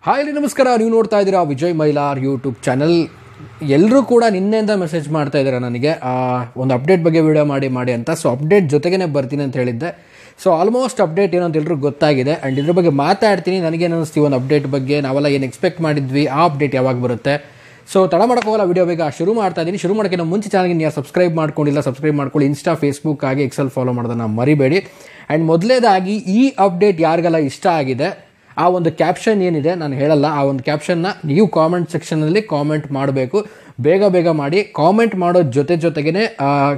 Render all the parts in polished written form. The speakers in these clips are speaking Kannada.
ಹಾಯ್ ನಮಸ್ಕಾರ, ನೀವು ನೋಡ್ತಾ ಇದ್ದೀರಾ ವಿಜಯ್ ಮೈಲಾರ್ ಯೂಟ್ಯೂಬ್ ಚಾನಲ್. ಎಲ್ಲರೂ ಕೂಡ ನಿನ್ನೆಯಿಂದ ಮೆಸೇಜ್ ಮಾಡ್ತಾ ಇದ್ದಾರೆ ನನಗೆ ಒಂದು ಅಪ್ಡೇಟ್ ಬಗ್ಗೆ ವಿಡಿಯೋ ಮಾಡಿ ಅಂತ. ಸೊ ಅಪ್ಡೇಟ್ ಜೊತೆಗೇ ಬರ್ತೀನಿ ಅಂತ ಹೇಳಿದ್ದೆ. ಸೊ ಆಲ್ಮೋಸ್ಟ್ ಅಪ್ಡೇಟ್ ಏನು ಅಂತ ಎಲ್ಲರೂ ಗೊತ್ತಾಗಿದೆ ಆ್ಯಂಡ್ ಇದ್ರ ಬಗ್ಗೆ ಮಾತಾಡ್ತೀನಿ. ನನಗೇನು ಅನ್ನಿಸ್ತೀವಿ ಒಂದು ಅಪ್ಡೇಟ್ ಬಗ್ಗೆ, ನಾವೆಲ್ಲ ಏನು ಎಕ್ಸ್ಪೆಕ್ಟ್ ಮಾಡಿದ್ವಿ, ಆ ಅಪ್ಡೇಟ್ ಯಾವಾಗ ಬರುತ್ತೆ. ಸೊ ತಡ ಮಾಡೋಕ್ಕೋಗಲ್ಲ, ವಿಡಿಯೋ ಬೇಗ ಶುರು ಮಾಡ್ತಾ ಇದ್ದೀನಿ. ಶುರು ಮಾಡೋಕ್ಕೆ ಮುಂಚೆ ಚಾನಲ್ಗೆ ನೀವು ಸಬ್ಸ್ಕ್ರೈಬ್ ಮಾಡ್ಕೊಂಡಿಲ್ಲ, ಸಬ್ಸ್ಕ್ರೈಬ್ ಮಾಡ್ಕೊಳ್ಳಿ. ಇನ್ಸ್ಟಾ, ಫೇಸ್ಬುಕ್ ಹಾಗೆ ಎಕ್ಸೆಲ್ ಫಾಲೋ ಮಾಡೋದನ್ನು ಮರಿಬೇಡಿ. ಆ್ಯಂಡ್ ಮೊದಲೇದಾಗಿ ಈ ಅಪ್ಡೇಟ್ ಯಾರಿಗೆಲ್ಲ ಇಷ್ಟ ಆಗಿದೆ, ಆ ಒಂದು ಕ್ಯಾಪ್ಷನ್ ಏನಿದೆ ನಾನು ಹೇಳಲ್ಲ, ಆ ಒಂದು ಕ್ಯಾಪ್ಷನ್ನ ನೀವು ಕಾಮೆಂಟ್ ಸೆಕ್ಷನಲ್ಲಿ ಕಾಮೆಂಟ್ ಮಾಡಬೇಕು. ಬೇಗ ಮಾಡಿ. ಕಾಮೆಂಟ್ ಮಾಡೋ ಜೊತೆಗೇ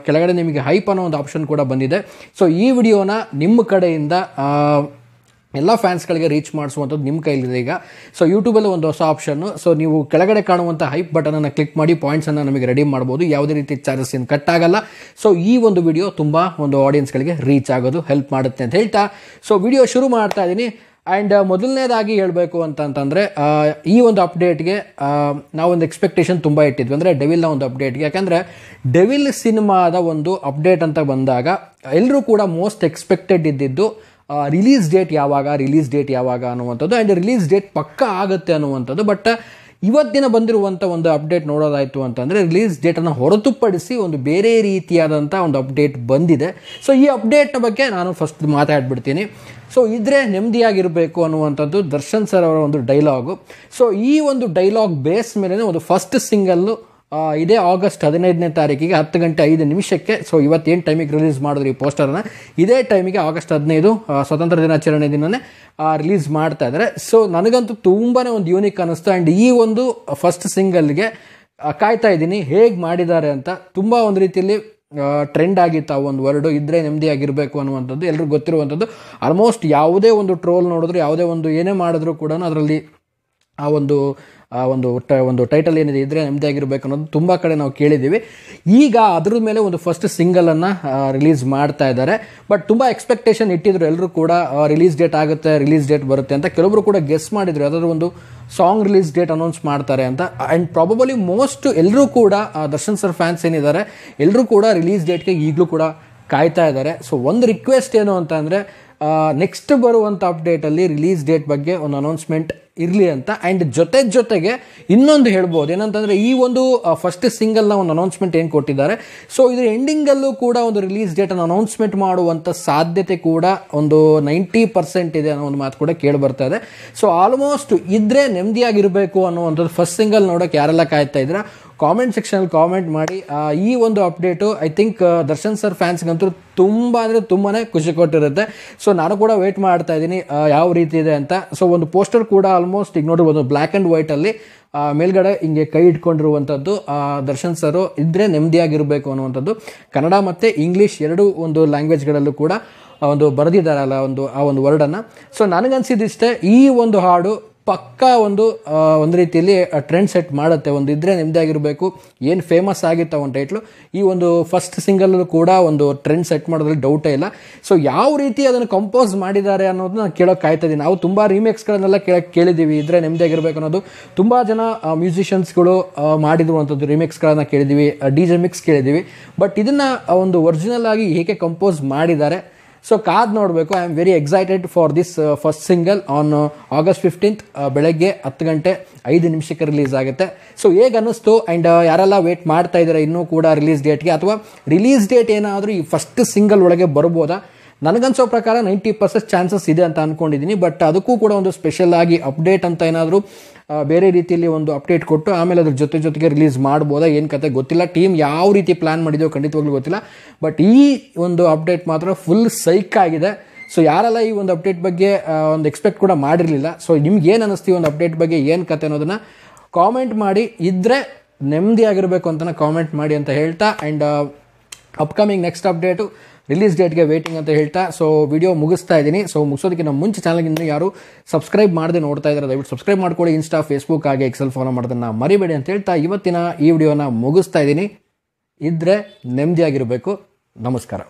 ಕೆಳಗಡೆ ನಿಮಗೆ ಹೈಪ್ ಅನ್ನೋ ಒಂದು ಆಪ್ಷನ್ ಕೂಡ ಬಂದಿದೆ. ಸೊ ಈ ವಿಡಿಯೋನ ನಿಮ್ಮ ಕಡೆಯಿಂದ ಎಲ್ಲ ಫ್ಯಾನ್ಸ್ಗಳಿಗೆ ರೀಚ್ ಮಾಡಿಸುವಂಥದ್ದು ನಿಮ್ಮ ಕೈಲಿದೆ ಈಗ. ಸೊ ಯೂಟ್ಯೂಬಲ್ಲಿ ಒಂದು ಹೊಸ ಆಪ್ಷನ್ನು. ಸೊ ನೀವು ಕೆಳಗಡೆ ಕಾಣುವಂಥ ಹೈಪ್ ಬಟನನ್ನು ಕ್ಲಿಕ್ ಮಾಡಿ ಪಾಯಿಂಟ್ಸನ್ನು ನಮಗೆ ರೆಡಿ ಮಾಡ್ಬೋದು. ಯಾವುದೇ ರೀತಿ ಚಾರ್ಜಸ್ ಏನು ಕಟ್ ಆಗಲ್ಲ. ಸೊ ಈ ಒಂದು ವಿಡಿಯೋ ತುಂಬ ಒಂದು ಆಡಿಯನ್ಸ್ಗಳಿಗೆ ರೀಚ್ ಆಗೋದು ಹೆಲ್ಪ್ ಮಾಡುತ್ತೆ ಅಂತ ಹೇಳ್ತಾ ಸೊ ವಿಡಿಯೋ ಶುರು ಮಾಡ್ತಾ ಇದ್ದೀನಿ. ಆ್ಯಂಡ್ ಮೊದಲನೇದಾಗಿ ಹೇಳಬೇಕು ಅಂತಂದರೆ ಈ ಒಂದು ಅಪ್ಡೇಟ್ಗೆ ನಾವೊಂದು ಎಕ್ಸ್ಪೆಕ್ಟೇಷನ್ ತುಂಬ ಇಟ್ಟಿದ್ವಿ, ಅಂದರೆ ಡೆವಿಲ್ನ ಒಂದು ಅಪ್ಡೇಟ್ಗೆ. ಯಾಕಂದರೆ ಡೆವಿಲ್ ಸಿನಿಮಾದ ಒಂದು ಅಪ್ಡೇಟ್ ಅಂತ ಬಂದಾಗ ಎಲ್ಲರೂ ಕೂಡ ಮೋಸ್ಟ್ ಎಕ್ಸ್ಪೆಕ್ಟೆಡ್ ಇದ್ದಿದ್ದು ರಿಲೀಸ್ ಡೇಟ್ ಯಾವಾಗ ಅನ್ನುವಂಥದ್ದು. ಆ್ಯಂಡ್ ರಿಲೀಸ್ ಡೇಟ್ ಪಕ್ಕ ಆಗುತ್ತೆ ಅನ್ನುವಂಥದ್ದು. ಬಟ್ ಇವತ್ತಿನ ಬಂದಿರುವಂಥ ಒಂದು ಅಪ್ಡೇಟ್ ನೋಡೋದಾಯಿತು ಅಂತಂದರೆ ರಿಲೀಸ್ ಡೇಟನ್ನು ಹೊರತುಪಡಿಸಿ ಒಂದು ಬೇರೆ ರೀತಿಯಾದಂಥ ಒಂದು ಅಪ್ಡೇಟ್ ಬಂದಿದೆ. ಸೊ ಈ ಅಪ್ಡೇಟ್ನ ಬಗ್ಗೆ ನಾನು ಫಸ್ಟ್ ಮಾತಾಡ್ಬಿಡ್ತೀನಿ. ಸೊ ಇದ್ರೆ ನೆಮ್ಮದಿಯಾಗಿರಬೇಕು ಅನ್ನುವಂಥದ್ದು ದರ್ಶನ್ ಸರ್ ಅವರ ಒಂದು ಡೈಲಾಗು. ಸೊ ಈ ಒಂದು ಡೈಲಾಗ್ ಬೇಸ್ ಮೇಲೆ ಒಂದು ಫಸ್ಟ್ ಸಿಂಗಲ್ಲು ಇದೇ ಆಗಸ್ಟ್ 15ನೇ ತಾರೀಕಿಗೆ 10:05 ಸೊ ಇವತ್ತೇನು ಟೈಮಿಗೆ ರಿಲೀಸ್ ಮಾಡಿದ್ರು ಈ ಪೋಸ್ಟರ್ನ, ಇದೇ ಟೈಮಿಗೆ ಆಗಸ್ಟ್ 15 ಸ್ವತಂತ್ರ ದಿನಾಚರಣೆ ದಿನನೇ ರಿಲೀಸ್ ಮಾಡ್ತಾ ಇದ್ದಾರೆ. ಸೊ ನನಗಂತೂ ತುಂಬಾ ಒಂದು ಯೂನಿಕ್ ಅನ್ನಿಸ್ತು. ಆ್ಯಂಡ್ ಈ ಒಂದು ಫಸ್ಟ್ ಸಿಂಗಲ್ಗೆ ಕಾಯ್ತಾ ಇದ್ದೀನಿ ಹೇಗೆ ಮಾಡಿದ್ದಾರೆ ಅಂತ. ತುಂಬ ಒಂದು ರೀತಿಯಲ್ಲಿ ಟ್ರೆಂಡ್ ಆಗಿತ್ತು ಆ ಒಂದು ವರ್ಡು, ಇದ್ರೆ ನೆಮ್ಮದಿಯಾಗಿರಬೇಕು ಅನ್ನುವಂಥದ್ದು ಎಲ್ರಿಗೂ ಗೊತ್ತಿರುವಂಥದ್ದು. ಆಲ್ಮೋಸ್ಟ್ ಯಾವುದೇ ಒಂದು ಟ್ರೋಲ್ ನೋಡಿದ್ರು, ಯಾವುದೇ ಒಂದು ಏನೇ ಮಾಡಿದ್ರು ಕೂಡ ಅದರಲ್ಲಿ ಆ ಒಂದು ಟೈಟಲ್ ಏನಿದೆ, ಇದ್ರೆ ನೆಮ್ಮದಿಯಾಗಿರ್ಬೇಕು ಅನ್ನೋದು ತುಂಬ ಕಡೆ ನಾವು ಕೇಳಿದ್ದೀವಿ. ಈಗ ಅದ್ರ ಮೇಲೆ ಒಂದು ಫಸ್ಟ್ ಸಿಂಗಲನ್ನು ರಿಲೀಸ್ ಮಾಡ್ತಾ ಇದ್ದಾರೆ. ಬಟ್ ತುಂಬ ಎಕ್ಸ್ಪೆಕ್ಟೇಷನ್ ಇಟ್ಟಿದ್ರು ಎಲ್ಲರೂ ಕೂಡ, ರಿಲೀಸ್ ಡೇಟ್ ಆಗುತ್ತೆ, ರಿಲೀಸ್ ಡೇಟ್ ಬರುತ್ತೆ ಅಂತ. ಕೆಲವೊಬ್ರು ಕೂಡ ಗೆಸ್ ಮಾಡಿದ್ರು ಯಾವುದಾದ್ರು ಒಂದು ಸಾಂಗ್ ರಿಲೀಸ್ ಡೇಟ್ ಅನೌನ್ಸ್ ಮಾಡ್ತಾರೆ ಅಂತ. ಆ್ಯಂಡ್ ಪ್ರಾಬಬಲಿ ಮೋಸ್ಟ್ ಎಲ್ಲರೂ ಕೂಡ ದರ್ಶನ್ ಸರ್ ಫ್ಯಾನ್ಸ್ ಏನಿದ್ದಾರೆ ಎಲ್ಲರೂ ಕೂಡ ರಿಲೀಸ್ ಡೇಟ್ಗೆ ಈಗಲೂ ಕೂಡ ಕಾಯ್ತಾ ಇದ್ದಾರೆ. ಸೊ ಒಂದು ರಿಕ್ವೆಸ್ಟ್ ಏನು ಅಂತ ಅಂದರೆ ನೆಕ್ಸ್ಟ್ ಬರುವಂಥ ಅಪ್ಡೇಟಲ್ಲಿ ರಿಲೀಸ್ ಡೇಟ್ ಬಗ್ಗೆ ಒಂದು ಅನೌನ್ಸ್ಮೆಂಟ್ ಇರಲಿ ಅಂತ. ಆ್ಯಂಡ್ ಜೊತೆಗೆ ಇನ್ನೊಂದು ಹೇಳ್ಬೋದು ಏನಂತಂದರೆ, ಈ ಒಂದು ಫಸ್ಟ್ ಸಿಂಗಲ್ನ ಒಂದು ಅನೌನ್ಸ್ಮೆಂಟ್ ಏನು ಕೊಟ್ಟಿದ್ದಾರೆ, ಸೊ ಇದ್ರ ಎಂಡಿಂಗಲ್ಲೂ ಕೂಡ ಒಂದು ರಿಲೀಸ್ ಡೇಟನ್ನು ಅನೌನ್ಸ್ಮೆಂಟ್ ಮಾಡುವಂಥ ಸಾಧ್ಯತೆ ಕೂಡ ಒಂದು 90% ಇದೆ ಅನ್ನೋ ಒಂದು ಮಾತು ಕೂಡ ಕೇಳಿ ಬರ್ತಾ ಇದೆ. ಸೊ ಆಲ್ಮೋಸ್ಟ್ ಇದ್ರೆ ನೆಮ್ಮದಿಯಾಗಿರಬೇಕು ಅನ್ನುವಂಥದ್ದು ಫಸ್ಟ್ ಸಿಂಗಲ್ ನೋಡೋಕೆ ಯಾರೆಲ್ಲ ಕಾಯ್ತಾ ಇದ್ದೀರಾ ಕಾಮೆಂಟ್ ಸೆಕ್ಷನಲ್ಲಿ ಕಾಮೆಂಟ್ ಮಾಡಿ. ಈ ಒಂದು update I think Darshan sir ಫ್ಯಾನ್ಸ್ಗಂತೂ ತುಂಬಾ ಖುಷಿ ಕೊಟ್ಟಿರುತ್ತೆ. ಸೊ ನಾನು ಕೂಡ ವೇಟ್ ಮಾಡ್ತಾ ಇದ್ದೀನಿ ಯಾವ ರೀತಿ ಇದೆ ಅಂತ. ಸೊ ಒಂದು ಪೋಸ್ಟರ್ ಕೂಡ ಆಲ್ಮೋಸ್ಟ್ ಈಗ ನೋಡಿರ್ಬೋದು, ಬ್ಲ್ಯಾಕ್ ಆ್ಯಂಡ್ ವೈಟಲ್ಲಿ ಮೇಲ್ಗಡೆ ಹಿಂಗೆ ಕೈ ಇಟ್ಕೊಂಡಿರುವಂಥದ್ದು ದರ್ಶನ್ ಸರು ಇದ್ರೆ ನೆಮ್ಮದಿಯಾಗಿರಬೇಕು ಅನ್ನುವಂಥದ್ದು. ಕನ್ನಡ ಮತ್ತು ಇಂಗ್ಲೀಷ್ ಎರಡೂ ಒಂದು ಲ್ಯಾಂಗ್ವೇಜ್ಗಳಲ್ಲೂ ಕೂಡ ಒಂದು ಬರೆದಿದ್ದಾರಲ್ಲ ಆ ಒಂದು ವರ್ಡನ್ನು. ಸೊ ನನಗನ್ಸಿದಿಷ್ಟೇ, ಈ ಒಂದು ಹಾಡು ಪಕ್ಕಾ ಒಂದು ರೀತಿಯಲ್ಲಿ ಟ್ರೆಂಡ್ ಸೆಟ್ ಮಾಡುತ್ತೆ. ಒಂದು ಇದ್ರೆ ನೆಮ್ಮದಿಯಾಗಿರಬೇಕು ಏನು ಫೇಮಸ್ ಆಗಿತ್ತು ಒಂದು ಟೈಟ್ಲು, ಈ ಒಂದು ಫಸ್ಟ್ ಸಿಂಗಲ್ಲೂ ಕೂಡ ಒಂದು ಟ್ರೆಂಡ್ ಸೆಟ್ ಮಾಡೋದ್ರಲ್ಲಿ ಡೌಟೇ ಇಲ್ಲ. ಸೊ ಯಾವ ರೀತಿ ಅದನ್ನು ಕಂಪೋಸ್ ಮಾಡಿದ್ದಾರೆ ಅನ್ನೋದನ್ನ ನಾನು ಕೇಳೋಕೆ ಕಾಯ್ತಾ ಇದ್ದೀನಿ. ನಾವು ತುಂಬ ರೀಮೇಕ್ಸ್ಗಳನ್ನೆಲ್ಲ ಕೇಳಿದ್ದೀವಿ, ಇದ್ರೆ ನೆಮ್ಮದಿಯಾಗಿರಬೇಕು ಅನ್ನೋದು. ತುಂಬ ಜನ ಮ್ಯೂಸಿಷಿಯನ್ಸ್ಗಳು ಮಾಡಿರುವಂಥದ್ದು ರೀಮೇಕ್ಸ್ಗಳನ್ನು ಕೇಳಿದ್ದೀವಿ, DJ ಮಿಕ್ಸ್ ಕೇಳಿದ್ದೀವಿ. ಬಟ್ ಇದನ್ನು ಒಂದು ಒರಿಜಿನಲ್ ಆಗಿ ಹೇಗೆ ಕಂಪೋಸ್ ಮಾಡಿದ್ದಾರೆ, ಸೊ ಕಾದ್ ನೋಡಬೇಕು. I am very excited for this first single on August 15 ಬೆಳಗ್ಗೆ 10:05 ರಿಲೀಸ್ ಆಗುತ್ತೆ. ಸೊ ಹೇಗೆ ಅನ್ನಿಸ್ತು, ಆ್ಯಂಡ್ ಯಾರೆಲ್ಲ ವೇಟ್ ಮಾಡ್ತಾ ಇದ್ದಾರೆ ಇನ್ನೂ ಕೂಡ ರಿಲೀಸ್ ಡೇಟ್ಗೆ, ಅಥವಾ ರಿಲೀಸ್ ಡೇಟ್ ಏನಾದರೂ ಈ ಫಸ್ಟ್ ಸಿಂಗಲ್ ಒಳಗೆ ಬರ್ಬೋದಾ? ನನಗನ್ಸೋ ಪ್ರಕಾರ 90% ಚಾನ್ಸಸ್ ಇದೆ ಅಂತ ಅಂದ್ಕೊಂಡಿದ್ದೀನಿ. ಬಟ್ ಅದಕ್ಕೂ ಕೂಡ ಒಂದು ಸ್ಪೆಷಲ್ ಆಗಿ ಅಪ್ಡೇಟ್ ಅಂತ ಏನಾದರೂ ಬೇರೆ ರೀತಿಯಲ್ಲಿ ಒಂದು ಅಪ್ಡೇಟ್ ಕೊಟ್ಟು ಆಮೇಲೆ ಅದ್ರ ಜೊತೆಗೆ ರಿಲೀಸ್ ಮಾಡ್ಬೋದಾ, ಏನು ಕತೆ ಗೊತ್ತಿಲ್ಲ. ಟೀಮ್ ಯಾವ ರೀತಿ ಪ್ಲ್ಯಾನ್ ಮಾಡಿದೆಯೋ ಖಂಡಿತವಾಗ್ಲೂ ಗೊತ್ತಿಲ್ಲ. ಬಟ್ ಈ ಒಂದು ಅಪ್ಡೇಟ್ ಮಾತ್ರ ಫುಲ್ ಸೈಕ್ ಆಗಿದೆ. ಸೊ ಯಾರೆಲ್ಲ ಈ ಒಂದು ಅಪ್ಡೇಟ್ ಬಗ್ಗೆ ಒಂದು ಎಕ್ಸ್ಪೆಕ್ಟ್ ಕೂಡ ಮಾಡಿರಲಿಲ್ಲ, ಸೊ ನಿಮ್ಗೆ ಏನು ಅನ್ನಿಸ್ತೀವಿ ಒಂದು ಅಪ್ಡೇಟ್ ಬಗ್ಗೆ ಏನು ಕತೆ ಅನ್ನೋದನ್ನು ಕಾಮೆಂಟ್ ಮಾಡಿ. ಇದ್ದರೆ ನೆಮ್ಮದಿಯಾಗಿರಬೇಕು ಅಂತ ಕಾಮೆಂಟ್ ಮಾಡಿ ಅಂತ ಹೇಳ್ತಾ, and upcoming next update release ಡೇಟ್ಗೆ ವೇಟಿಂಗ್ ಅಂತ ಹೇಳ್ತಾ ಸೊ ವಿಡಿಯೋ ಮುಗಿಸ್ತಾ ಇದ್ದೀನಿ. ಸೊ ಮುಗಿಸೋದಕ್ಕಿಂತ ಮುಂಚೆ ಚಾನಲ್ಗಿಂತ ಯಾರು ಸಬ್ಸ್ಕ್ರೈಬ್ ಮಾಡದೆ ನೋಡ್ತಾ ಇದ್ದಾರೆ ದಯವಿಟ್ಟು ಸಬ್ಸ್ಕ್ರೈಬ್ ಮಾಡ್ಕೊಳ್ಳಿ. ಇನ್ಸ್ಟಾ, ಫೇಸ್ಬುಕ್ ಹಾಗೆ ಎಕ್ಸೆಲ್ ಫಾಲೋ ಮಾಡೋದನ್ನು ಮರಿಬೇಡಿ ಅಂತ ಹೇಳ್ತಾ ಇವತ್ತಿನ ಈ ವಿಡಿಯೋನ ಮುಗಿಸ್ತಾ ಇದ್ದೀನಿ. ಇದ್ರೆ ನೆಮ್ಮದಿಯಾಗಿರಬೇಕು. ನಮಸ್ಕಾರ.